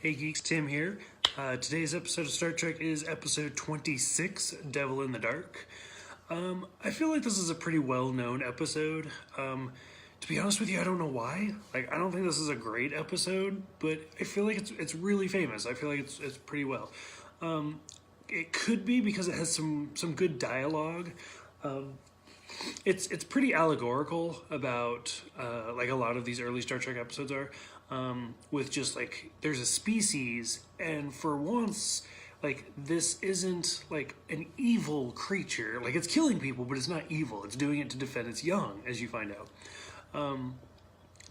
Hey geeks, Tim here. Today's episode of Star Trek is episode 26, Devil in the Dark. I feel like this is a pretty well-known episode. To be honest with you, I don't know why. Like, I don't think this is a great episode, but I feel like it's really famous. I feel like it's pretty well. It could be because it has some good dialogue. It's pretty allegorical about like a lot of these early Star Trek episodes are, with just like there's a species, and for once, like this isn't like an evil creature. Like it's killing people, but it's not evil. It's doing it to defend its young, as you find out.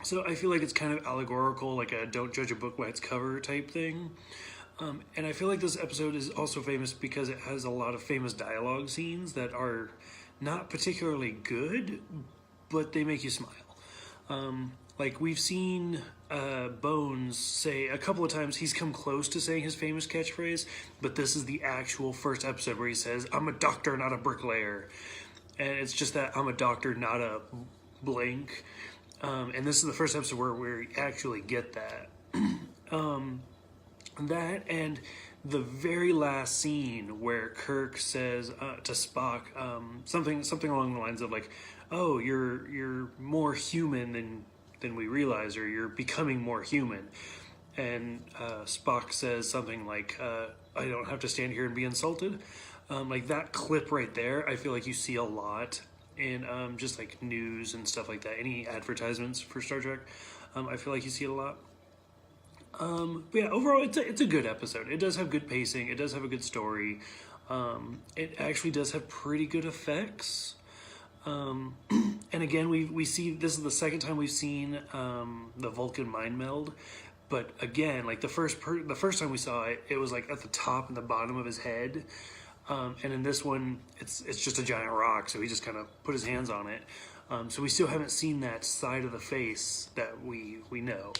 So I feel like it's kind of allegorical, like a don't judge a book by its cover type thing. And I feel like this episode is also famous because it has a lot of famous dialogue scenes that are not particularly good, but they make you smile. Like we've seen Bones say a couple of times he's come close to saying his famous catchphrase, but this is the actual first episode where he says, "I'm a doctor, not a bricklayer." And it's just that I'm a doctor, not a blank. And this is the first episode where we actually get that. That and the very last scene where Kirk says to Spock something along the lines of like, "Oh, you're more human than we realize, or you're becoming more human." And Spock says something like, "I don't have to stand here and be insulted." Like that clip right there, I feel like you see a lot in just like news and stuff like that. Any advertisements for Star Trek, I feel like you see it a lot. But yeah, overall, it's a good episode. It does have good pacing. It does have a good story. It actually does have pretty good effects. And again, we see this is the second time we've seen the Vulcan mind meld. But again, like the first time we saw it, it was like at the top and the bottom of his head. And in this one, it's just a giant rock, so he just kind of put his hands on it. So we still haven't seen that side of the face that we know.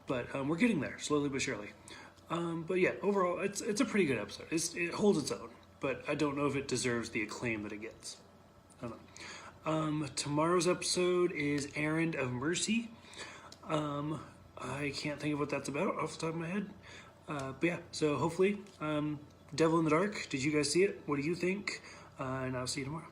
But we're getting there, slowly but surely. But yeah, overall, it's a pretty good episode. It holds its own, but I don't know if it deserves the acclaim that it gets. I don't know. Tomorrow's episode is Errand of Mercy. I can't think of what that's about off the top of my head. But yeah, so hopefully, Devil in the Dark. Did you guys see it? What do you think? And I'll see you tomorrow.